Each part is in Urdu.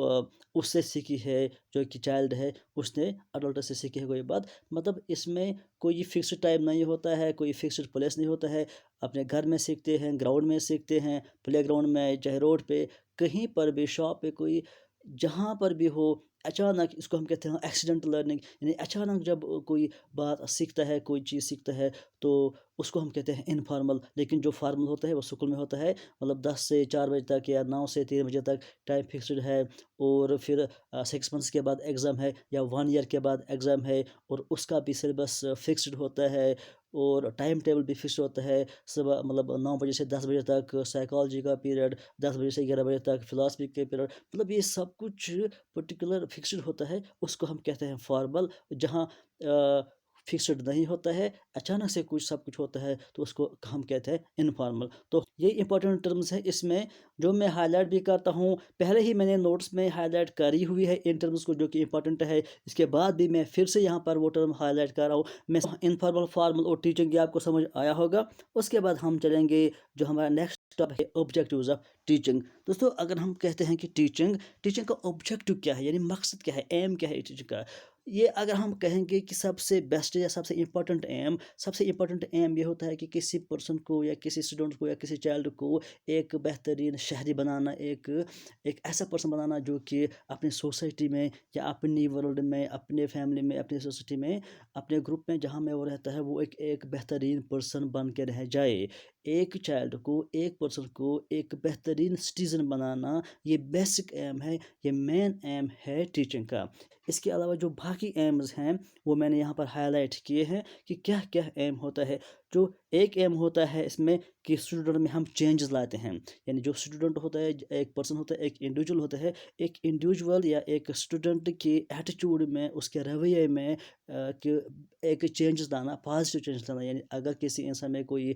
اس سے سیکھی ہے، جو کہ چائلڈ ہے اس نے اڈلٹ سے سیکھی ہے کوئی بات. مطلب اس میں کوئی فکسڈ ٹائم نہیں ہوتا ہے، کوئی فکسڈ پلیس نہیں ہوتا ہے. اپنے گھر میں سیکھتے ہیں، گراؤنڈ میں سیکھتے ہیں، پلے گراؤنڈ میں، چاہے روڈ پہ، کہیں پر بھی، شاپ پہ، کوئی جہاں پر بھی ہو. اچانک اس کو ہم کہتے ہیں ایکسیڈنٹ لرننگ، یعنی اچانک جب کوئی بات سیکھتا ہے، کوئی چیز سیکھتا ہے تو اس کو ہم کہتے ہیں انفارمل. لیکن جو فارمل ہوتا ہے وہ اسکول میں ہوتا ہے، مطلب 10 سے 4 بجے تک یا 9 سے 3 بجے تک ٹائم فکسڈ ہے. اور پھر 6 منتھس کے بعد ایگزام ہے یا 1 ایئر کے بعد ایگزام ہے، اور اس کا بھی سلیبس فکسڈ ہوتا ہے اور ٹائم ٹیبل بھی فکسڈ ہوتا ہے. صبح مطلب 9 بجے سے 10 بجے تک سائیکالوجی کا پیریڈ، 10 بجے سے 11 بجے تک فلاسفی کے پیریڈ. مطلب یہ سب کچھ پرٹیکولر فکسڈ ہوتا ہے، اس کو ہم کہتے ہیں فارمل. جہاں فکسڈ نہیں ہوتا ہے، اچانک سے کچھ سب کچھ ہوتا ہے، تو اس کو ہم کہتے ہیں انفارمل. تو یہ امپورٹنٹ ٹرمز ہیں اس میں، جو میں ہائی لائٹ بھی کرتا ہوں. پہلے ہی میں نے نوٹس میں ہائی لائٹ کری ہوئی ہے ان ٹرمز کو، جو کہ امپورٹنٹ ہے. اس کے بعد بھی میں پھر سے یہاں پر وہ ٹرم ہائی لائٹ کر رہا ہوں. میں انفارمل، فارمل اور ٹیچنگ، یہ آپ کو سمجھ آیا ہوگا. اس کے بعد ہم چلیں گے جو ہمارا نیکسٹ ٹاپک ہے، آبجیکٹیوز آف ٹیچنگ. دوستو اگر ہم کہتے ہیں کہ ٹیچنگ کا آبجیکٹیو کیا ہے، یعنی مقصد کیا ہے، ایم کیا ہے ٹیچنگ کا، یہ اگر ہم کہیں گے کہ سب سے بیسٹ یا سب سے امپورٹنٹ ایم یہ ہوتا ہے کہ کسی پرسن کو یا کسی اسٹوڈنٹ کو یا کسی چائلڈ کو ایک بہترین شہری بنانا، ایک ایسا پرسن بنانا جو کہ اپنی سوسائٹی میں یا اپنی ورلڈ میں، اپنے فیملی میں، اپنی سوسائٹی میں، اپنے گروپ میں جہاں میں وہ رہتا ہے، وہ ایک بہترین پرسن بن کے رہ جائے. ایک چائلڈ کو، ایک پرسن کو ایک بہترین سٹیزن بنانا، یہ بیسک ایم ہے، یہ مین ایم ہے ٹیچنگ کا. اس کے علاوہ جو باقی ایمز ہیں وہ میں نے یہاں پر ہائی لائٹ کیے ہیں کہ کیا کیا ایم ہوتا ہے. جو ایک ایم ہوتا ہے اس میں کہ اسٹوڈنٹ میں ہم چینجز لاتے ہیں. یعنی جو اسٹوڈنٹ ہوتا ہے، ایک پرسن ہوتا ہے، ایک انڈیویجول ہوتا ہے، ایک انڈیویجول یا ایک اسٹوڈنٹ کی ایٹیٹیوڈ میں، اس کے رویے میں کہ ایک چینجز لانا، پازیٹیو چینجز لانا. یعنی اگر کسی انسان میں کوئی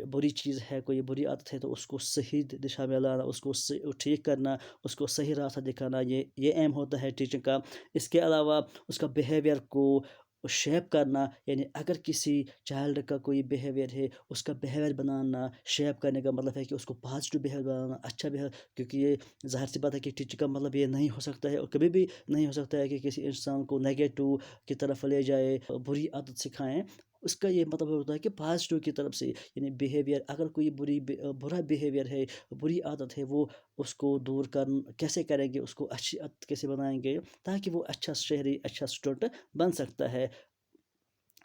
بری چیز ہے، کوئی بری عادت ہے، تو اس کو صحیح دشا میں لانا، اس کو ٹھیک کرنا، اس کو صحیح راستہ دکھانا، یہ ایم ہوتا ہے ٹیچنگ کا. اس کے علاوہ اس کا بیہیویئر کو شیپ کرنا. یعنی اگر کسی چائلڈ کا کوئی بیہیویئر ہے، اس کا بیہیویئر بنانا، شیپ کرنے کا مطلب ہے کہ اس کو پازیٹیو بیہیویئر بنانا، اچھا بیہیویئر. کیونکہ یہ ظاہر سی بات ہے کہ ٹیچنگ کا مطلب یہ نہیں ہو سکتا ہے، اور کبھی بھی نہیں ہو سکتا ہے کہ کسی انسان کو نیگیٹو کی طرف لے جائے، بری عادت سکھائیں. اس کا یہ مطلب ہوتا ہے کہ پازیٹیو کی طرف سے، یعنی بیہیویئر، اگر کوئی برا بیہیویئر ہے، بری عادت ہے، وہ اس کو دور کیسے کریں گے، اس کو اچھی عادت کیسے بنائیں گے تاکہ وہ اچھا شہری، اچھا اسٹوڈنٹ بن سکتا ہے.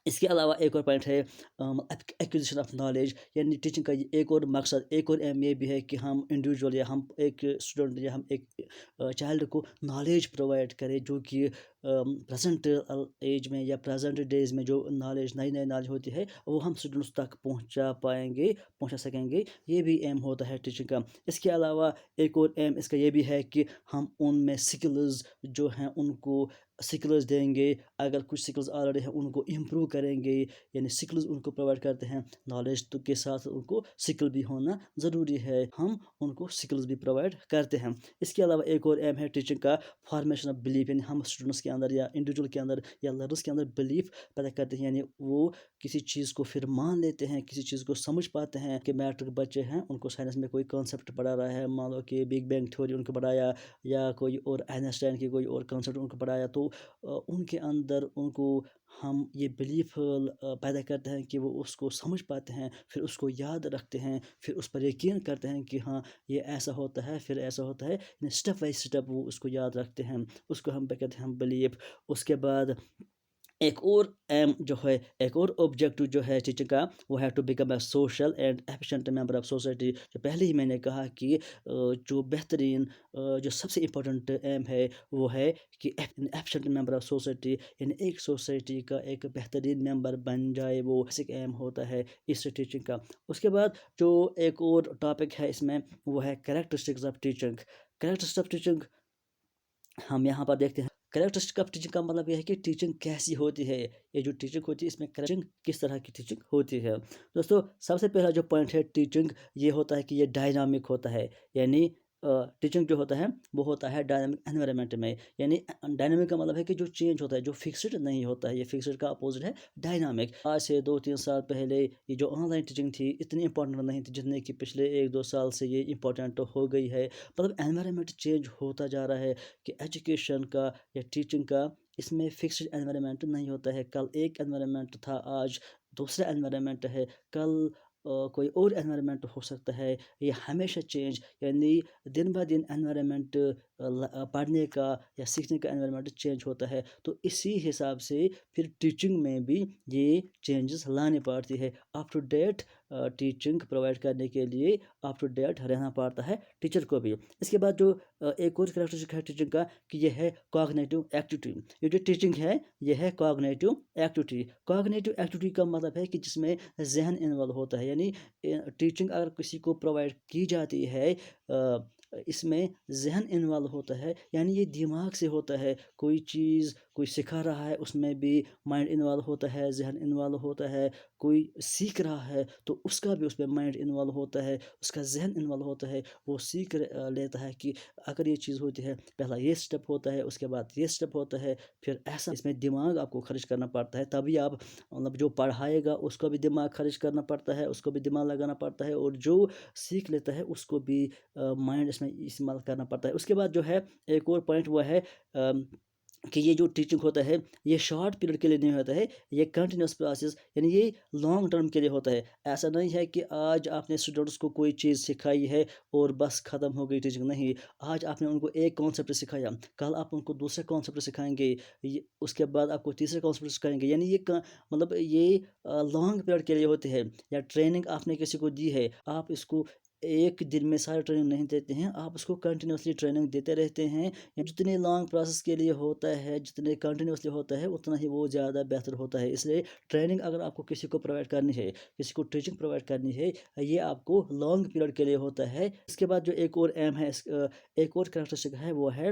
اس کے علاوہ ایک اور پوائنٹ ہے ایکوزیشن آف نالج. یعنی ٹیچنگ کا ایک اور مقصد، ایک اور ایم یہ بھی ہے کہ ہم انڈیویجول یا ہم ایک اسٹوڈنٹ یا ہم ایک چائلڈ کو نالج پرووائڈ کرے، جو کہ پریزنٹ ایج میں یا پریزنٹ ڈیز میں جو نالج، نئی نالج ہوتی ہے، وہ ہم اسٹوڈنٹس تک پہنچا سکیں گے. یہ بھی ایم ہوتا ہے ٹیچنگ کا. اس کے علاوہ ایک اور ایم اس کا یہ بھی ہے کہ ہم ان میں سکلز جو ہیں ان کو سکلز دیں گے. اگر کچھ سکلز آلریڈی ہیں ان کو امپروو کریں گے. یعنی سکلز ان کو پرووائڈ کرتے ہیں، نالج کے ساتھ ان کو سکل بھی ہونا ضروری ہے، ہم ان کو سکلز بھی پرووائڈ کرتے ہیں. اس کے علاوہ ایک اور ایم ہے ٹیچنگ کا فارمیشن آف بلیف. یعنی ہم اسٹوڈنٹس کے اندر یا انڈیویجول کے اندر یا لرنرس کے اندر بلیف پیدا کرتے ہیں. یعنی وہ کسی چیز کو پھر مان لیتے ہیں، کسی چیز کو سمجھ پاتے ہیں. کہ میٹرک بچے ہیں، ان کو سائنس میں کوئی کانسیپٹ پڑھا رہا ہے، مان لو کہ بگ بینگ تھیوری ان کو پڑھایا، یا کوئی اور آئنسٹائن کی کوئی اور کانسیپٹ ان کو پڑھایا، تو ان کے اندر ان کو ہم یہ بلیف پیدا کرتے ہیں کہ وہ اس کو سمجھ پاتے ہیں، پھر اس کو یاد رکھتے ہیں، پھر اس پر یقین کرتے ہیں کہ ہاں یہ ایسا ہوتا ہے، پھر ایسا ہوتا ہے. یعنی اسٹیپ بائی اسٹیپ وہ اس کو یاد رکھتے ہیں، اس کو ہم کہتے ہیں بلیف. اس کے بعد ایک اور ایم جو ہے، ایک اور آبجیکٹو جو ہے ٹیچنگ کا، وہ ہے to become a social and efficient member of society. جو پہلے ہی میں نے کہا کہ جو بہترین، جو سب سے امپورٹنٹ ایم ہے وہ ہے کہ ایفیشینٹ ممبر آف سوسائٹی. یعنی ایک سوسائٹی کا ایک بہترین ممبر بن جائے، وہ بیسک ایم ہوتا ہے اس ٹیچنگ کا. اس کے بعد جو ایک اور ٹاپک ہے اس میں، وہ ہے characteristics of teaching. Characteristics of teaching ہم یہاں پر دیکھتے ہیں. کریکٹرسٹک آف ٹیچنگ کا مطلب یہ ہے کہ ٹیچنگ کیسی ہوتی ہے. یہ جو ٹیچنگ ہوتی ہے اس میں ٹیچنگ کس طرح کی ٹیچنگ ہوتی ہے. دوستو سب سے پہلا جو پوائنٹ ہے ٹیچنگ، یہ ہوتا ہے کہ یہ ڈائنامک ہوتا ہے. یعنی ٹیچنگ جو ہوتا ہے وہ ہوتا ہے ڈائنامک انوائرمنٹ میں. یعنی ڈائنامک کا مطلب ہے کہ جو چینج ہوتا ہے, جو فکسڈ نہیں ہوتا ہے. یہ فکسڈ کا اپوزٹ ہے ڈائنامک. آج سے 2-3 سال پہلے یہ جو آن لائن ٹیچنگ تھی اتنی امپورٹنٹ نہیں تھی جتنے کہ پچھلے 1-2 سال سے یہ امپورٹنٹ ہو گئی ہے. مطلب انوائرمنٹ چینج ہوتا جا رہا ہے کہ ایجوکیشن کا یا ٹیچنگ کا اس میں فکسڈ انوائرمنٹ نہیں ہوتا ہے. کل ایک انوائرمنٹ تھا, آج دوسرا انوائرمنٹ ہے, کل کوئی اور انوائرمنٹ ہو سکتا ہے. یہ ہمیشہ چینج, یعنی دن بہ دن انوائرمنٹ پڑھنے کا یا سیکھنے کا انوائرمنٹ چینج ہوتا ہے. تو اسی حساب سے پھر ٹیچنگ میں بھی یہ چینجز لانے پڑتی ہے. Up to date teaching provide کرنے کے لیے اپ ٹو ڈیٹ رہنا پڑتا ہے ٹیچر کو بھی. اس کے بعد جو ایک اور کریکٹرسٹک ہے ٹیچنگ کا کہ یہ ہے کوگنیٹو ایکٹیویٹی. یہ جو ٹیچنگ ہے یہ ہے کوگنیٹو ایکٹیویٹی. کوگنیٹو ایکٹیویٹی کا مطلب ہے کہ جس میں ذہن انوالو ہوتا ہے. یعنی ٹیچنگ اگر کسی کو پرووائڈ کی جاتی ہے اس میں ذہن انوالو ہوتا ہے, یعنی یہ دماغ سے ہوتا ہے. کوئی چیز کوئی سکھا رہا ہے اس میں بھی مائنڈ انوالو ہوتا ہے, ذہن انوالو ہوتا ہے. کوئی سیکھ رہا ہے تو اس کا بھی اس میں مائنڈ انوالو ہوتا ہے, اس کا ذہن انوالو ہوتا ہے. وہ سیکھ لیتا ہے کہ اگر یہ چیز ہوتی ہے پہلا یہ سٹیپ ہوتا ہے, اس کے بعد یہ سٹیپ ہوتا ہے, پھر ایسا. اس میں دماغ آپ کو خرچ کرنا پڑتا ہے, تبھی آپ مطلب جو پڑھائے گا اس کو بھی دماغ خرچ کرنا پڑتا ہے, اس کو بھی دماغ لگانا پڑتا ہے, اور جو سیکھ لیتا ہے اس کو بھی مائنڈ اس میں استعمال کرنا پڑتا ہے. اس کے بعد جو ہے ایک اور پوائنٹ وہ ہے کہ یہ جو ٹیچنگ ہوتا ہے یہ شارٹ پیریڈ کے لیے نہیں ہوتا ہے, یہ کنٹینیوس پروسیس, یعنی یہ لانگ ٹرم کے لیے ہوتا ہے. ایسا نہیں ہے کہ آج آپ نے اسٹوڈنٹس کو کوئی چیز سکھائی ہے اور بس ختم ہو گئی ٹیچنگ. نہیں, آج آپ نے ان کو ایک کانسیپٹ سکھایا, کل آپ ان کو دوسرے کانسیپٹ سکھائیں گے, اس کے بعد آپ کو تیسرے کانسیپٹ سکھائیں گے. یعنی یہ مطلب یہ لانگ پیریڈ کے لیے ہوتے ہیں. یا ٹریننگ آپ نے کسی کو دی ہے, آپ اس کو ایک دن میں سارے ٹریننگ نہیں دیتے ہیں, آپ اس کو کنٹینیوسلی ٹریننگ دیتے رہتے ہیں. جتنے لانگ پروسیس کے لیے ہوتا ہے, جتنے کنٹینیوسلی ہوتا ہے, اتنا ہی وہ زیادہ بہتر ہوتا ہے. اس لیے ٹریننگ اگر آپ کو کسی کو پرووائڈ کرنی ہے, کسی کو ٹیچنگ پرووائڈ کرنی ہے, یہ آپ کو لانگ پیریڈ کے لیے ہوتا ہے. اس کے بعد جو ایک اور ایم ہے, ایک اور کریکٹرسٹک ہے وہ ہے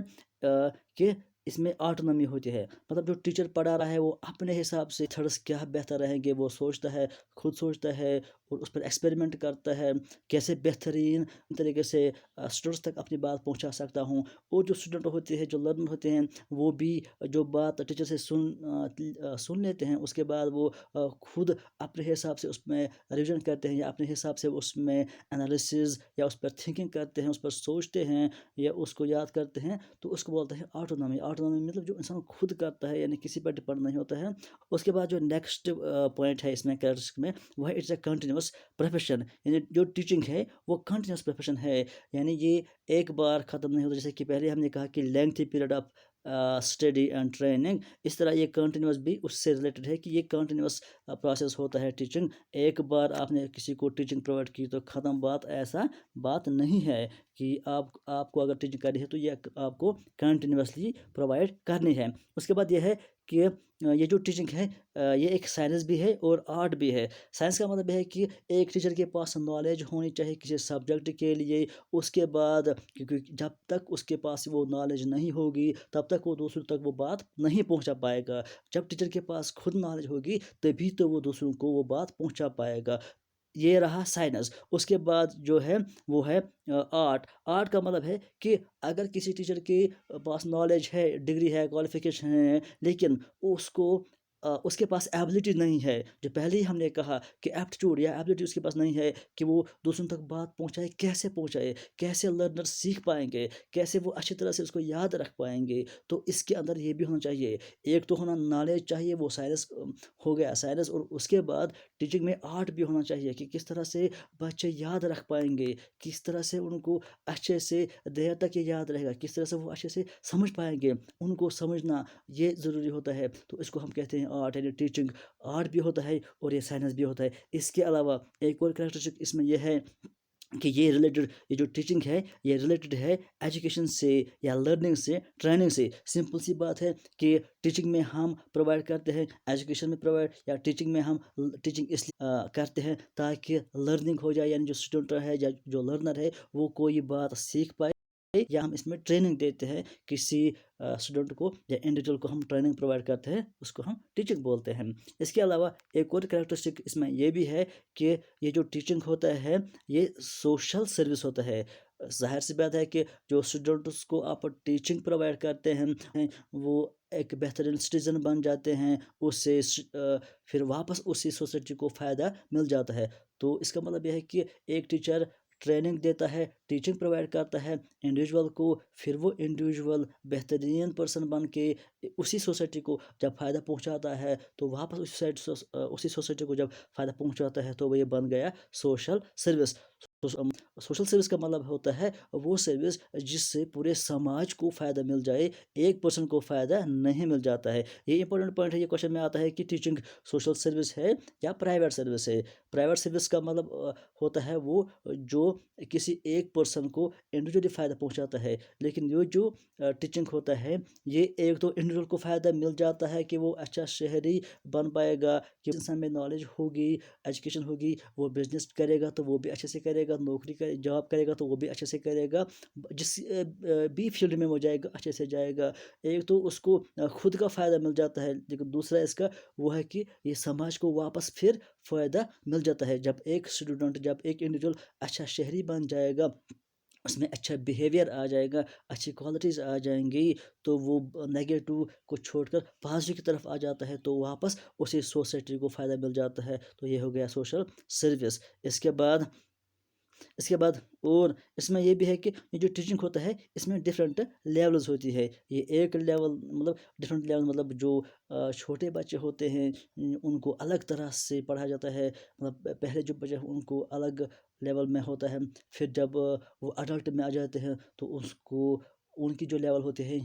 کہ اس میں آٹونومی ہوتی ہے. مطلب جو ٹیچر پڑھا رہا ہے وہ اپنے حساب سے تھرڈس کیا بہتر رہیں گے وہ سوچتا ہے, خود سوچتا ہے اور اس پر ایکسپیریمنٹ کرتا ہے, کیسے بہترین طریقے سے اسٹوڈنٹس تک اپنی بات پہنچا سکتا ہوں. اور جو اسٹوڈنٹ ہوتے ہیں, جو لرنر ہوتے ہیں, وہ بھی جو بات ٹیچر سے سن لیتے ہیں, اس کے بعد وہ خود اپنے حساب سے اس میں ریویژن کرتے ہیں, یا اپنے حساب سے اس میں انالیسز یا اس پر تھنکنگ کرتے ہیں, اس پر سوچتے ہیں یا اس کو یاد کرتے ہیں. تو اس کو بولتے ہیں آٹونومی. آٹونومی مطلب جو انسان خود کرتا ہے, یعنی کسی پر ڈپینڈ نہیں ہوتا ہے. اس کے بعد جو نیکسٹ پوائنٹ ہے اس میں کریکٹرسٹک میں وہ ہے اٹس اے کنٹینیوس پروفیشن. یعنی جو ٹیچنگ ہے وہ کنٹینیوس پروفیشن ہے, یعنی یہ ایک بار ختم نہیں ہوتا. جیسے کہ پہلے ہم نے کہا کہ lengthy period of study and training, اس طرح یہ کنٹینیوس بھی اس سے ریلیٹڈ ہے کہ یہ کنٹینیوس پروسیس ہوتا ہے ٹیچنگ. ایک بار آپ نے کسی کو ٹیچنگ پرووائڈ کی تو ختم بات, ایسا بات نہیں ہے کہ آپ کو اگر ٹیچنگ کرنی ہے تو یہ آپ کو کنٹینیوسلی پرووائڈ کرنی ہے. اس کے بعد یہ ہے کہ یہ جو ٹیچنگ ہے یہ ایک سائنس بھی ہے اور آرٹ بھی ہے. سائنس کا مطلب ہے کہ ایک ٹیچر کے پاس نالج ہونی چاہیے کسی سبجیکٹ کے لیے. اس کے بعد کیونکہ جب تک اس کے پاس وہ نالج نہیں ہوگی تب تک وہ دوسروں تک وہ بات نہیں پہنچا پائے گا. جب ٹیچر کے پاس خود نالج ہوگی تبھی تو وہ دوسروں کو وہ بات پہنچا پائے گا. یہ رہا سائنس. اس کے بعد جو ہے وہ ہے آرٹ. آرٹ کا مطلب ہے کہ اگر کسی ٹیچر کے پاس نالج ہے, ڈگری ہے, کوالیفیکیشن ہے, لیکن اس کے پاس ایبلٹی نہیں ہے, جو پہلے ہی ہم نے کہا کہ ایپٹیٹیوڈ یا ایبلٹی اس کے پاس نہیں ہے کہ وہ دوسروں تک بات پہنچائے, کیسے پہنچائے, کیسے لرنر سیکھ پائیں گے, کیسے وہ اچھی طرح سے اس کو یاد رکھ پائیں گے. تو اس کے اندر یہ بھی ہونا چاہیے. ایک تو ہونا نالج چاہیے, وہ سائنس ہو گیا سائنس, اور اس کے بعد ٹیچنگ میں آرٹ بھی ہونا چاہیے کہ کس طرح سے بچے یاد رکھ پائیں گے, کس طرح سے ان کو اچھے سے دیر تک یہ یاد رہے گا, کس طرح سے وہ اچھے سے سمجھ پائیں گے. ان کو سمجھنا یہ ضروری ہوتا ہے. تو اس کو ہم کہتے ہیں آرٹ. یعنی ٹیچنگ آرٹ بھی ہوتا ہے اور یہ سائنس بھی ہوتا ہے. اس کے علاوہ ایک اور کریکٹرسٹک اس میں یہ ہے کہ یہ جو ٹیچنگ ہے یہ ریلیٹڈ ہے ایجوکیشن سے یا لرننگ سے, ٹریننگ سے. سمپل سی بات ہے کہ ٹیچنگ میں ہم پرووائڈ کرتے ہیں, ایجوکیشن میں پرووائڈ یا ٹیچنگ میں ہم ٹیچنگ اس لیے کرتے ہیں تاکہ لرننگ ہو جائے. یعنی جو اسٹوڈنٹ ہے یا جو لرنر ہے وہ کوئی بات سیکھ پائے, یا ہم اس میں ٹریننگ دیتے ہیں کسی اسٹوڈنٹ کو یا انڈیویجول کو ہم ٹریننگ پرووائڈ کرتے ہیں, اس کو ہم ٹیچنگ بولتے ہیں. اس کے علاوہ ایک اور کریکٹرسٹک اس میں یہ بھی ہے کہ یہ جو ٹیچنگ ہوتا ہے یہ سوشل سروس ہوتا ہے. ظاہر سی بات ہے کہ جو اسٹوڈنٹس کو آپ ٹیچنگ پرووائڈ کرتے ہیں وہ ایک بہترین سٹیزن بن جاتے ہیں، اس سے پھر واپس اسی سوسائٹی کو فائدہ مل جاتا ہے۔ تو اس کا مطلب یہ ہے کہ ایک ٹیچر ٹریننگ دیتا ہے، ٹیچنگ پرووائڈ کرتا ہے انڈیویژول کو، پھر وہ انڈیویژول بہترین پرسن بن کے اسی سوسائٹی کو جب فائدہ پہنچاتا ہے تو واپس اسی سوسائٹی کو جب فائدہ پہنچاتا ہے تو وہ یہ بن گیا سوشل سروس۔ سوشل سروس کا مطلب ہوتا ہے وہ سروس جس سے پورے سماج کو فائدہ مل جائے، ایک پرسن کو فائدہ نہیں مل جاتا ہے۔ یہ امپورٹنٹ پوائنٹ ہے، یہ کوشچن میں آتا ہے کہ ٹیچنگ سوشل سروس ہے یا پرائیویٹ سروس ہے۔ پرائیویٹ سروس کا مطلب ہوتا ہے وہ جو کسی ایک پرسن کو انڈیویجولی فائدہ پہنچاتا ہے، لیکن یہ جو ٹیچنگ ہوتا ہے یہ ایک تو انڈیویجول کو فائدہ مل جاتا ہے کہ وہ اچھا شہری بن پائے گا، کہ انسان میں نالج ہوگی، ایجوکیشن ہوگی، وہ بزنس کرے گا تو وہ بھی اچھے سے کرے گا، نوکری جاب کرے گا تو وہ بھی اچھے سے کرے گا، جس بھی فیلڈ میں وہ جائے گا اچھے سے جائے گا۔ ایک تو اس کو خود کا فائدہ مل جاتا ہے، لیکن دوسرا اس کا وہ ہے کہ یہ سماج کو واپس پھر فائدہ مل جاتا ہے۔ جب ایک اسٹوڈنٹ، جب ایک انڈیویجول اچھا شہری بن جائے گا، اس میں اچھا بیہیویئر آ جائے گا، اچھی کوالٹیز آ جائیں گی، تو وہ نیگیٹو کو چھوڑ کر پازیٹیو کی طرف آ جاتا ہے، تو واپس اسی سوسائٹی کو فائدہ مل جاتا ہے۔ تو یہ ہو گیا سوشل سروس۔ اس کے بعد اور اس میں یہ بھی ہے کہ یہ جو ٹیچنگ ہوتا ہے اس میں ڈفرینٹ لیولز ہوتی ہے۔ یہ ایک لیول مطلب ڈفرینٹ لیول مطلب جو چھوٹے بچے ہوتے ہیں ان کو الگ طرح سے پڑھا جاتا ہے، مطلب پہلے جو بچے ان کو الگ لیول میں ہوتا ہے، پھر جب وہ اڈلٹ میں آ جاتے ہیں تو اس کو ان کی جو لیول ہوتے ہیں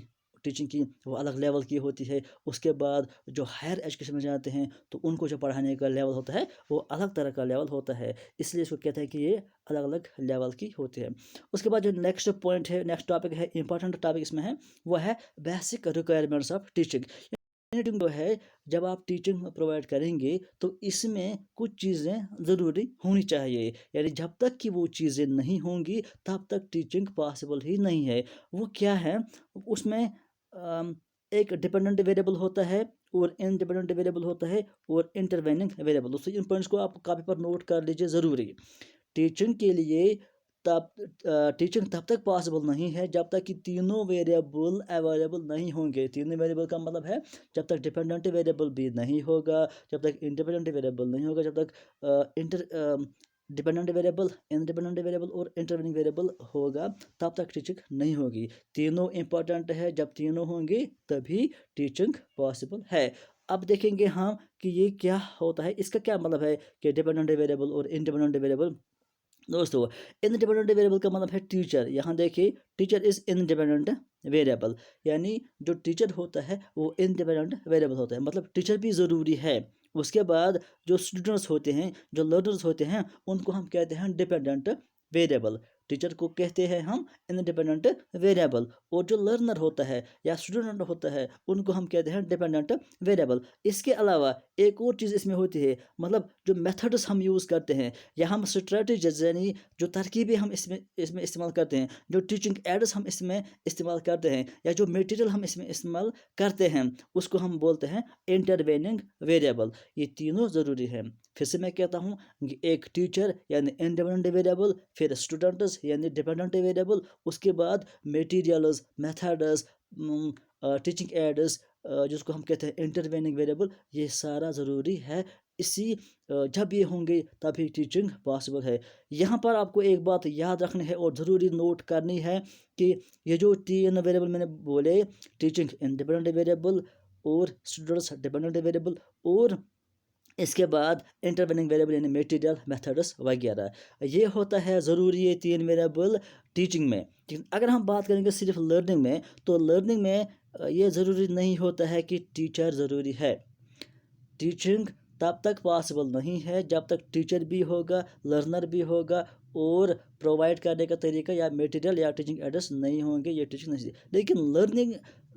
ٹیچنگ کی وہ الگ لیول کی ہوتی ہے۔ اس کے بعد جو ہائر ایجوکیشن میں جاتے ہیں تو ان کو جو پڑھانے کا لیول ہوتا ہے وہ الگ طرح کا لیول ہوتا ہے، اس لیے اس کو کہتے ہیں کہ یہ الگ الگ لیول کی ہوتی ہے۔ اس کے بعد جو نیکسٹ پوائنٹ ہے، نیکسٹ ٹاپک ہے، امپورٹنٹ ٹاپک اس میں ہے، وہ ہے basic requirements of teaching. Teaching جو ہے جب آپ ٹیچنگ پرووائڈ کریں گے تو اس میں کچھ چیزیں ضروری ہونی چاہیے، یعنی جب تک کہ وہ چیزیں نہیں ہوں گی تب تک ٹیچنگ پاسبل ہی نہیں ہے۔ وہ کیا ہے؟ اس میں ایک ڈپینڈنٹ ویریبل ہوتا ہے اور انڈیپینڈنٹ ویریبل ہوتا ہے اور انٹرویننگ ویریبل۔ دوستوں ان پوائنٹس کو آپ کاپی پر نوٹ کر لیجئے ضروری۔ ٹیچنگ کے لیے ٹیچنگ تب تک پاسبل نہیں ہے جب تک کہ تینوں ویریبل اویلیبل نہیں ہوں گے۔ تینوں ویریبل کا مطلب ہے جب تک ڈپینڈنٹ ویریبل بھی نہیں ہوگا، جب تک انڈیپینڈنٹ ویریبل نہیں ہوگا، جب تک ڈپینڈنٹ ویریبل، انڈیپینڈنٹ ویریبل اور انٹروننگ ویریبل ہوگا تب تک ٹیچنگ نہیں ہوگی۔ تینوں امپورٹنٹ ہے، جب تینوں ہوں گے تبھی ٹیچنگ پاسبل ہے۔ اب دیکھیں گے ہم کہ یہ کیا ہوتا ہے، اس کا کیا مطلب ہے کہ ڈپینڈنٹ ویریبل اور انڈیپینڈنٹ ویریبل۔ دوستو انڈیپینڈنٹ ویریبل کا مطلب ہے ٹیچر۔ یہاں دیکھیے ٹیچر از انڈیپینڈنٹ ویریبل، یعنی جو ٹیچر ہوتا ہے وہ انڈیپینڈنٹ ویریبل ہوتا ہے، مطلب ٹیچر بھی ضروری ہے۔ اس کے بعد جو اسٹوڈنٹس ہوتے ہیں، جو لرنرز ہوتے ہیں، ان کو ہم کہتے ہیں ڈیپینڈنٹ ویریبل۔ ٹیچر کو کہتے ہیں ہم انڈیپینڈنٹ ویریبل، اور جو لرنر ہوتا ہے یا اسٹوڈنٹ ہوتا ہے ان کو ہم کہتے ہیں ڈیپینڈنٹ ویریبل۔ اس کے علاوہ ایک اور چیز اس میں ہوتی ہے، مطلب جو میتھڈس ہم یوز کرتے ہیں یا ہم اسٹریٹجیز یعنی جو ترکیبیں ہم اس میں استعمال کرتے ہیں، جو ٹیچنگ ایڈس ہم اس میں استعمال کرتے ہیں یا جو میٹیریل ہم اس میں استعمال کرتے ہیں اس کو ہم بولتے ہیں انٹرویننگ ویریبل۔ یہ تینوں ضروری ہیں۔ پھر سے میں کہتا ہوں کہ ایک ٹیچر یعنی انڈیپینڈنٹ ویریبل، پھر اسٹوڈنٹس یعنی ڈیپینڈنٹ ویریبل، اس کے بعد میٹیریلز، میتھڈز، ٹیچنگ ایڈز جس کو ہم کہتے ہیں انٹرویننگ ویریبل، یہ سارا ضروری ہے۔ جب یہ ہوں گے تبھی ٹیچنگ پاسبل ہے۔ یہاں پر آپ کو ایک بات یاد رکھنی ہے اور ضروری نوٹ کرنی ہے کہ یہ جو تین ویریبل میں نے بولے، ٹیچنگ انڈیپینڈنٹ ویریبل اور اسٹوڈنٹس ڈیپینڈنٹ ویریبل اور اس کے بعد انٹروننگ ویریبل یعنی میٹیریل، میتھڈس وغیرہ، یہ ہوتا ہے ضروری یہ تین ویریبل ٹیچنگ میں۔ اگر ہم بات کریں گے صرف لرننگ میں، تو لرننگ میں یہ ضروری نہیں ہوتا ہے کہ ٹیچر ضروری ہے۔ ٹیچنگ تب تک پاسبل نہیں ہے جب تک ٹیچر بھی ہوگا، لرنر بھی ہوگا اور پرووائڈ کرنے کا طریقہ یا میٹیریل یا ٹیچنگ ایڈس نہیں ہوں گے، یہ ٹیچنگ نہیں۔ لیکن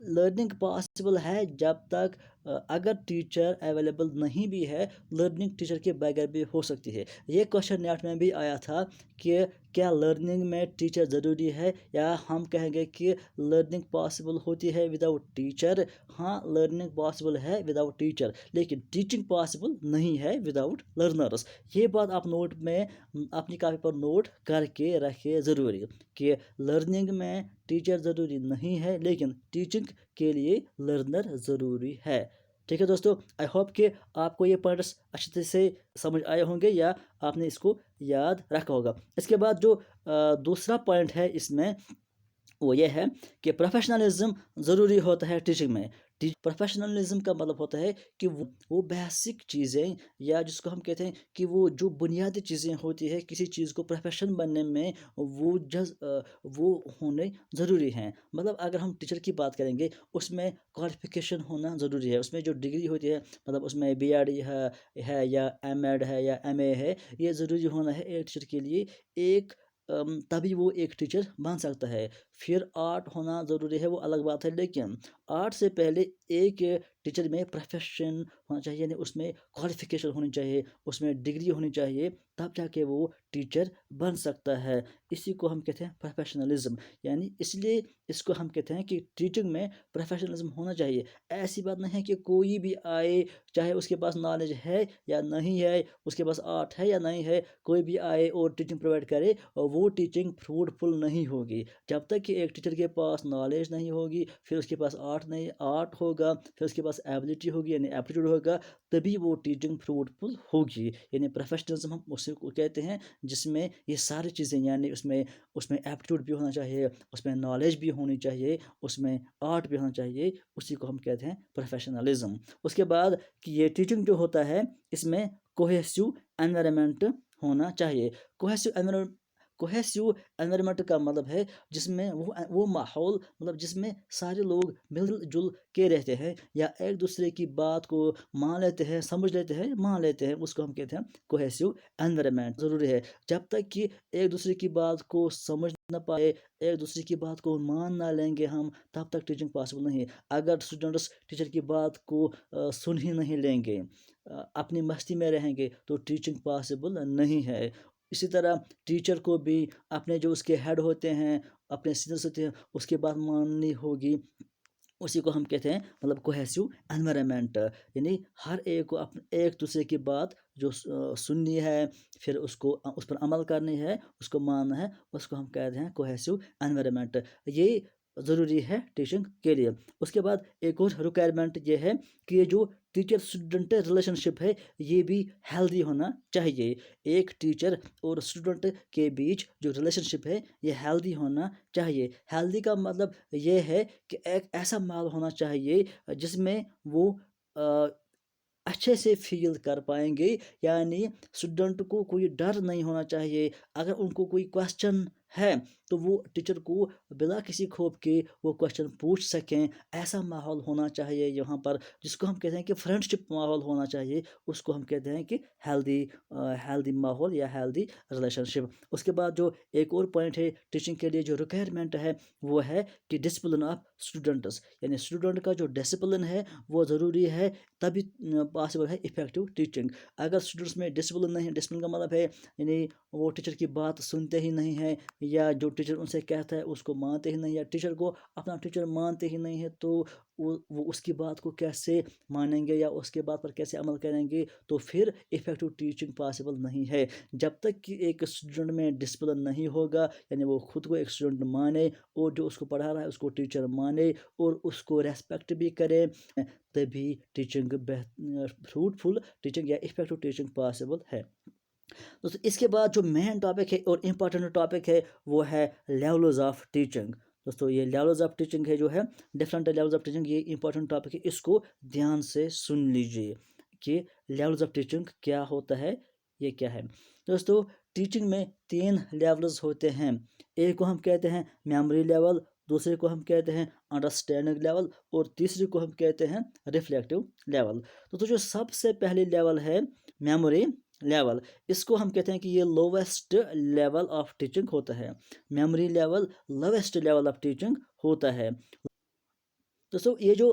لرننگ پاسبل ہے جب تک اگر ٹیچر اویلیبل نہیں بھی ہے، لرننگ ٹیچر کے بغیر بھی ہو سکتی ہے۔ یہ کوشچن نیٹ میں بھی آیا تھا کہ کیا لرننگ میں ٹیچر ضروری ہے، یا ہم کہیں گے کہ لرننگ پاسبل ہوتی ہے وداؤٹ ٹیچر۔ ہاں، لرننگ پاسبل ہے وداؤٹ ٹیچر، لیکن ٹیچنگ پاسبل نہیں ہے وداؤٹ لرنرس۔ یہ بات آپ نوٹ میں اپنی کاپی پر نوٹ کر کے رکھے ضروری کہ لرننگ میں ٹیچر ضروری نہیں ہے، لیکن ٹیچنگ کے لیے لرنر ضروری ہے۔ ٹھیک ہے دوستو، آئی ہوپ کہ آپ کو یہ پوائنٹس اچھے سے سمجھ آئے ہوں گے، یا آپ نے اس کو یاد رکھا ہوگا۔ اس کے بعد جو دوسرا پوائنٹ ہے اس میں، وہ یہ ہے کہ پروفیشنلزم ضروری ہوتا ہے ٹیچنگ میں۔ پروفیشنلزم کا مطلب ہوتا ہے کہ وہ بیسک چیزیں، یا جس کو ہم کہتے ہیں کہ وہ جو بنیادی چیزیں ہوتی ہے کسی چیز کو پروفیشن بننے میں، وہ ہونے ضروری ہیں۔ مطلب اگر ہم ٹیچر کی بات کریں گے، اس میں کوالیفیکیشن ہونا ضروری ہے، اس میں جو ڈگری ہوتی ہے، مطلب اس میں بی ایڈ ہے یا ایم ایڈ ہے یا ایم اے ہے، یہ ضروری ہونا ہے ایک ٹیچر کے لیے، تبھی وہ ایک ٹیچر بن سکتا ہے۔ پھر آرٹ ہونا ضروری ہے، وہ الگ بات ہے، لیکن آرٹ سے پہلے ایک ٹیچر میں پروفیشن ہونا چاہیے، یعنی اس میں کوالیفیکیشن ہونی چاہیے، اس میں ڈگری ہونی چاہیے، تب جا کے وہ ٹیچر بن سکتا ہے۔ اسی کو ہم کہتے ہیں پروفیشنلزم، یعنی اس لیے اس کو ہم کہتے ہیں کہ ٹیچنگ میں پروفیشنلزم ہونا چاہیے۔ ایسی بات نہیں ہے کہ کوئی بھی آئے، چاہے اس کے پاس نالج ہے یا نہیں ہے، اس کے پاس آرٹ ہے یا نہیں ہے، کوئی بھی آئے اور ٹیچنگ پرووائڈ کرے، وہ ٹیچنگ فروٹفل نہیں ہوگی۔ جب تک کہ ایک ٹیچر کے پاس نالج نہیں ہوگی، پھر اس کے پاس آرٹ ہوگا، پھر اس کے پاس ایبلٹی ہوگی یعنی ایپٹیٹیوڈ ہوگا، تبھی وہ ٹیچنگ فروٹفل ہوگی۔ یعنی پروفیشنلزم ہم اسی کو کہتے ہیں جس میں یہ ساری چیزیں، یعنی اس میں ایپٹیٹیوڈ بھی ہونا چاہیے، اس میں نالج بھی ہونی چاہیے، اس میں آرٹ بھی ہونا چاہیے، اسی کو ہم کہتے ہیں پروفیشنلزم۔ اس کے بعد کہ یہ ٹیچنگ جو ہوتا ہے، اس میں کوہیسو انوائرمنٹ ہونا چاہیے۔ کوہیسو انوائرمنٹ کا مطلب ہے جس میں وہ ماحول، مطلب جس میں سارے لوگ مل جل کے رہتے ہیں، یا ایک دوسرے کی بات کو مان لیتے ہیں، سمجھ لیتے ہیں، مان لیتے ہیں، اس کو ہم کہتے ہیں کوہیسو انوائرمنٹ۔ ضروری ہے، جب تک کہ ایک دوسرے کی بات کو سمجھ نہ پائے، ایک دوسرے کی بات کو مان نہ لیں گے ہم، تب تک ٹیچنگ پاسبل نہیں ہے۔ اگر اسٹوڈنٹس ٹیچر کی بات کو سن ہی نہیں لیں گے، اپنی مستی میں رہیں گے، تو ٹیچنگ پاسبل نہیں ہے۔ اسی طرح ٹیچر کو بھی اپنے جو اس کے ہیڈ ہوتے ہیں، اپنے سینئرس ہوتے ہیں، اس کی بات ماننی ہوگی، اسی کو ہم کہتے ہیں مطلب کوہیسو انوائرمنٹ، یعنی ہر ایک کو ایک دوسرے کی بات جو سننی ہے، پھر اس پر عمل کرنی ہے، اس کو ماننا ہے، اس کو ہم کہتے ہیں کوہیسو انوائرمنٹ۔ یہ ضروری ہے ٹیچنگ کے لیے۔ اس کے بعد ایک اور ریکوائرمنٹ یہ ہے کہ یہ جو ٹیچر اسٹوڈنٹ ریلیشن شپ ہے، یہ بھی ہیلدی ہونا چاہیے۔ ایک ٹیچر اور اسٹوڈنٹ کے بیچ جو ریلیشن شپ ہے، یہ ہیلدی ہونا چاہیے۔ ہیلدی کا مطلب یہ ہے کہ ایک ایسا ماحول ہونا چاہیے جس میں وہ اچھے سے فیل کر پائیں گے، یعنی اسٹوڈنٹ کو کوئی ڈر نہیں ہونا چاہیے۔ اگر ان کو کوئی کویسچن ہے تو وہ ٹیچر کو بلا کسی خوف کے وہ کویسچن پوچھ سکیں، ایسا ماحول ہونا چاہیے یہاں پر، جس کو ہم کہتے ہیں کہ فرینڈ شپ ماحول ہونا چاہیے، اس کو ہم کہتے ہیں کہ ہیلدی ماحول یا ہیلدی ریلیشن شپ۔ اس کے بعد جو ایک اور پوائنٹ ہے ٹیچنگ کے لیے جو ریکوائرمنٹ ہے، وہ ہے کہ ڈسپلن آف اسٹوڈنٹس، یعنی اسٹوڈنٹ کا جو ڈسپلن ہے وہ ضروری ہے، تبھی پاسبل ہے افیکٹو ٹیچنگ۔ اگر اسٹوڈنٹس میں ڈسپلن نہیں، ڈسپلن کا مطلب ہے یعنی وہ ٹیچر کی بات سنتے ہی نہیں ہیں، یا جو ٹیچر ان سے کہتا ہے اس کو مانتے ہی نہیں، یا ٹیچر کو اپنا ٹیچر مانتے ہی نہیں ہے، تو وہ اس کی بات کو کیسے مانیں گے، یا اس کے بات پر کیسے عمل کریں گے، تو پھر افیکٹو ٹیچنگ پاسبل نہیں ہے۔ جب تک کہ ایک اسٹوڈنٹ میں ڈسپلن نہیں ہوگا، یعنی وہ خود کو ایک اسٹوڈنٹ مانے، اور جو اس کو پڑھا رہا ہے اس کو ٹیچر مانے، اور اس کو ریسپیکٹ بھی کرے، تبھی ٹیچنگ فروٹفل ٹیچنگ یا افیکٹو ٹیچنگ پاسبل ہے۔ دوستو اس کے بعد جو مین ٹاپک ہے اور امپورٹنٹ ٹاپک ہے، وہ ہے لیولز آف ٹیچنگ۔ دوستو یہ لیولز آف ٹیچنگ ہے جو ہے ڈفرینٹ لیولز آف ٹیچنگ، یہ امپورٹنٹ ٹاپک ہے، اس کو دھیان سے سن لیجیے کہ لیولز آف ٹیچنگ کیا ہوتا ہے، یہ کیا ہے۔ دوستو ٹیچنگ میں 3 لیولز ہوتے ہیں، ایک کو ہم کہتے ہیں میموری لیول، دوسرے کو ہم کہتے ہیں انڈرسٹینڈنگ لیول، اور تیسرے کو ہم کہتے ہیں ریفلیکٹیو لیول۔ تو جو سب سے پہلی لیول ہے میموری لیول، اس کو ہم کہتے ہیں کہ یہ لویسٹ لیول آف ٹیچنگ ہوتا ہے۔ Memory level lowest level of teaching ہوتا ہے۔ دوستو یہ جو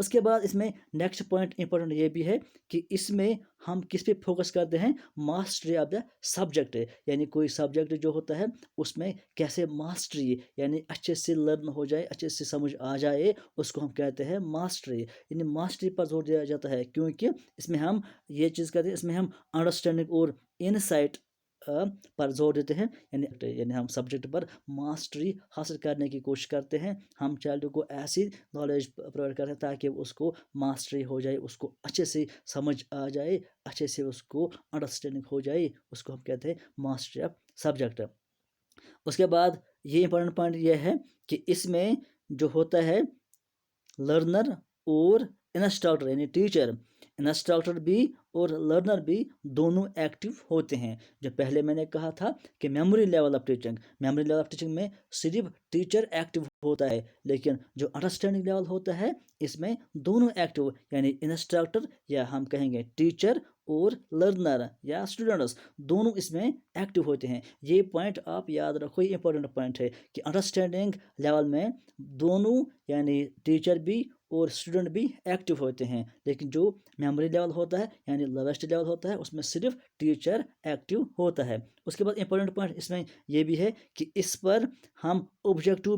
اس کے بعد اس میں نیکسٹ پوائنٹ امپورٹنٹ یہ بھی ہے کہ اس میں ہم کس پہ فوکس کرتے ہیں، ماسٹری آف دا سبجیکٹ، یعنی کوئی سبجیکٹ جو ہوتا ہے اس میں کیسے ماسٹری یعنی اچھے سے لرن ہو جائے، اچھے سے سمجھ آ جائے، اس کو ہم کہتے ہیں ماسٹری، یعنی ماسٹری پر زور دیا جاتا ہے، کیونکہ اس میں ہم یہ چیز کرتے ہیں، اس میں ہم انڈرسٹینڈنگ اور انسائٹ پر زور دیتے ہیں، یعنی ہم سبجیکٹ پر ماسٹری حاصل کرنے کی کوشش کرتے ہیں، ہم چائلڈ کو ایسی نالج پرووائڈ کرتے ہیں تاکہ اس کو ماسٹری ہو جائے، اس کو اچھے سے سمجھ آ جائے، اچھے سے اس کو انڈرسٹینڈنگ ہو جائے، اس کو ہم کہتے ہیں ماسٹری آف سبجیکٹ۔ اس کے بعد یہ امپورٹنٹ پوائنٹ یہ ہے کہ اس میں جو ہوتا ہے لرنر اور انسٹرکٹر یعنی ٹیچر، انسٹرکٹر بھی اور لرنر بھی دونوں ایکٹیو ہوتے ہیں۔ جو پہلے میں نے کہا تھا کہ میموری لیول آف ٹیچنگ میں صرف ٹیچر ایکٹیو ہوتا ہے، لیکن جو انڈرسٹینڈنگ لیول ہوتا ہے اس میں دونوں ایکٹیو، یعنی انسٹرکٹر یا ہم کہیں گے ٹیچر اور لرنر یا اسٹوڈنٹس دونوں اس میں ایکٹیو ہوتے ہیں۔ یہ پوائنٹ آپ یاد رکھو، یہ امپورٹنٹ پوائنٹ ہے کہ انڈرسٹینڈنگ لیول میں دونوں یعنی ٹیچر بھی اور اسٹوڈنٹ بھی ایکٹیو ہوتے ہیں، لیکن جو میموری لیول ہوتا ہے یعنی لویسٹ لیول ہوتا ہے اس میں صرف ٹیچر ایکٹیو ہوتا ہے۔ اس کے بعد امپورٹنٹ پوائنٹ اس میں یہ بھی ہے کہ اس پر ہم آبجیکٹو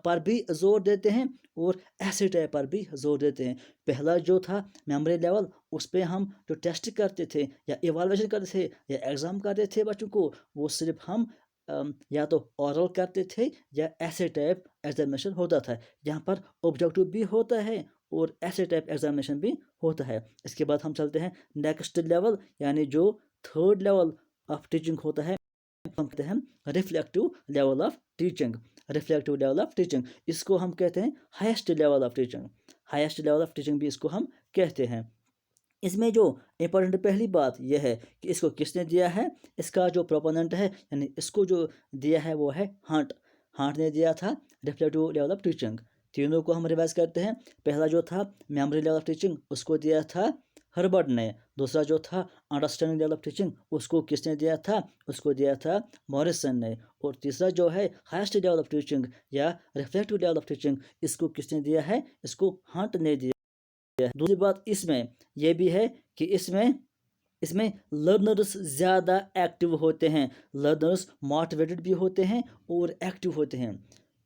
پر بھی زور دیتے ہیں اور ایسے ٹائپ پر بھی زور دیتے ہیں۔ پہلا جو تھا میموری لیول، اس پہ ہم جو ٹیسٹ کرتے تھے یا ایوالویشن کرتے تھے یا ایگزام کرتے تھے بچوں کو، وہ صرف ہم یا تو اورل کرتے تھے یا ایسے ٹائپ ایگزامینیشن ہوتا تھا، یہاں پر آبجیکٹو بھی ہوتا ہے اور ایسے ٹائپ ایگزامینیشن بھی ہوتا ہے۔ اس کے بعد ہم چلتے ہیں نیکسٹ لیول، یعنی جو تھرڈ لیول آف ٹیچنگ ہوتا ہے، ہم کہتے ہیں ریفلیکٹیو لیول آف ٹیچنگ، اس کو ہم کہتے ہیں ہائیسٹ لیول آف ٹیچنگ بھی اس کو ہم کہتے ہیں۔ اس میں جو امپورٹنٹ پہلی بات یہ ہے کہ اس کو کس نے دیا ہے، اس کا جو پروپوننٹ ہے یعنی اس کو جو دیا ہے وہ ہے ہانٹ نے دیا تھا ریفلیکٹیو لیول آف ٹیچنگ۔ تینوں کو ہم ریوائز کرتے ہیں۔ پہلا جو تھا میموری لیول آف ٹیچنگ، اس کو دیا تھا ہربرٹ نے۔ دوسرا جو تھا انڈرسٹینڈنگ لیول آف ٹیچنگ، اس کو کس نے دیا تھا، اس کو دیا تھا موریسن نے۔ اور تیسرا جو ہے ہائیسٹ لیول آف ٹیچنگ یا ریفلیکٹیو لیول آف ٹیچنگ، اس کو کس نے دیا ہے، اس کو ہانٹ نے دیا۔ دوسری بات اس میں یہ بھی ہے کہ اس میں لرنرز زیادہ ایکٹیو ہوتے ہیں، لرنرز موٹیویٹڈ بھی ہوتے ہیں اور ایکٹیو ہوتے ہیں۔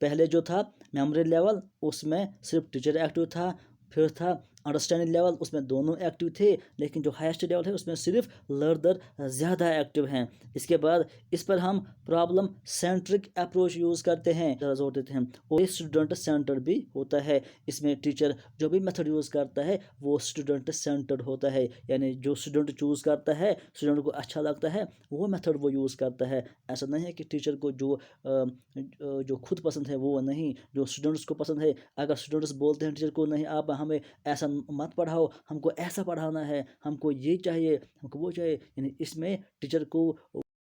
پہلے جو تھا میموری لیول، اس میں صرف ٹیچر ایکٹیو تھا، پھر تھا انڈرسٹینڈنگ لیول، اس میں دونوں ایکٹیو تھے، لیکن جو ہائیسٹ لیول ہے اس میں صرف لرنر زیادہ ایکٹیو ہیں۔ اس کے بعد اس پر ہم پرابلم سینٹرک اپروچ یوز کرتے ہیں، زور دیتے ہیں، اور اسٹوڈنٹ سینٹرڈ بھی ہوتا ہے۔ اس میں ٹیچر جو بھی میتھڈ یوز کرتا ہے وہ اسٹوڈنٹ سینٹرڈ ہوتا ہے، یعنی جو اسٹوڈنٹ چوز کرتا ہے، اسٹوڈنٹ کو اچھا لگتا ہے وہ میتھڈ وہ یوز کرتا ہے۔ ایسا نہیں ہے کہ ٹیچر کو جو خود پسند ہے وہ نہیں، جو اسٹوڈنٹس کو پسند ہے، اگر اسٹوڈنٹس بولتے ہیں ٹیچر کو نہیں آپ ہمیں ایسا مت پڑھاؤ، ہم کو ایسا پڑھانا ہے، ہم کو یہ چاہیے، ہم کو وہ چاہیے، یعنی اس میں ٹیچر کو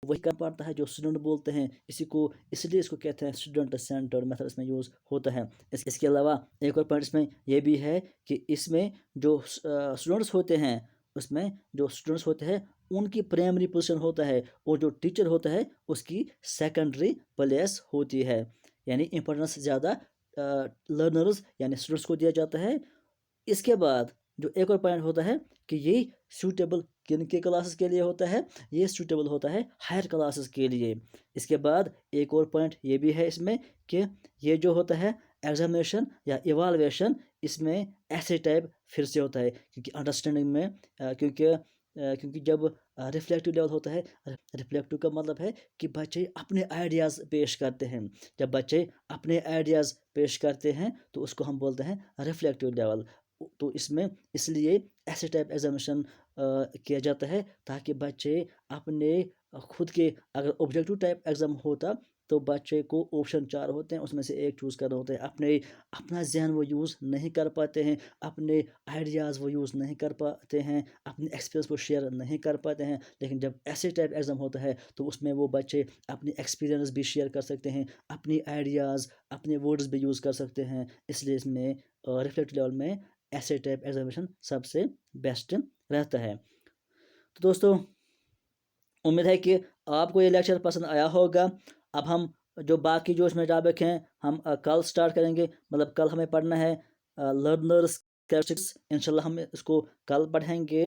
وہی کرنا پڑتا ہے جو اسٹوڈنٹ بولتے ہیں، اس لیے اس کو کہتے ہیں اسٹوڈنٹ سینٹرڈ میتھڈ اس میں یوز ہوتا ہے۔ اس کے علاوہ ایک اور پوائنٹ اس میں یہ بھی ہے کہ اس میں جو اسٹوڈنٹس ہوتے ہیں، اس میں جو اسٹوڈنٹس ہوتے ہیں ان کی پرائمری پوزیشن ہوتا ہے، اور جو ٹیچر ہوتا ہے اس کی سیکنڈری پلیس ہوتی ہے، یعنی امپورٹنس زیادہ لرنرز یعنی اسٹوڈنٹس کو دیا جاتا ہے۔ اس کے بعد جو ایک اور پوائنٹ ہوتا ہے کہ یہ سوٹیبل کن کے کلاسز کے لیے ہوتا ہے، یہ سوٹیبل ہوتا ہے ہائر کلاسز کے لیے۔ اس کے بعد ایک اور پوائنٹ یہ بھی ہے اس میں کہ یہ جو ہوتا ہے ایگزامینیشن یا ایوالویشن، اس میں ایسے ٹائپ پھر سے ہوتا ہے، کیونکہ انڈرسٹینڈنگ میں کیونکہ جب ریفلیکٹیو لیول ہوتا ہے، ریفلیکٹیو کا مطلب ہے کہ بچے اپنے آئیڈیاز پیش کرتے ہیں، جب بچے اپنے آئیڈیاز پیش کرتے ہیں تو اس کو ہم بولتے ہیں ریفلیکٹیو لیول۔ تو اس میں اس لیے ایسے ٹائپ ایگزامینیشن کیا جاتا ہے تاکہ بچے اپنے خود کے، اگر آبجیکٹیو ٹائپ ایگزام ہوتا تو بچے کو آپشن 4 ہوتے ہیں، اس میں سے ایک چوز کرنا ہوتا ہے، اپنا ذہن وہ یوز نہیں کر پاتے ہیں، اپنے آئیڈیاز وہ یوز نہیں کر پاتے ہیں، اپنے ایکسپیرینس وہ شیئر نہیں کر پاتے ہیں۔ لیکن جب ایسے ٹائپ ایگزام ہوتا ہے تو اس میں وہ بچے اپنی ایکسپیرینس بھی شیئر کر سکتے ہیں، اپنی آئیڈیاز، اپنے ورڈز بھی یوز کر سکتے ہیں، اس لیے اس میں ریفلیکٹیو لیول میں ایسے ٹائپ ایگزامینیشن سب سے بیسٹ رہتا ہے۔ تو دوستو امید ہے کہ آپ کو یہ لیکچر پسند آیا ہوگا۔ اب ہم جو باقی جو اس میں ٹاپک ہیں ہم کل سٹارٹ کریں گے، مطلب کل ہمیں پڑھنا ہے لرنرز انشاءاللہ ہم اس کو کل پڑھیں گے.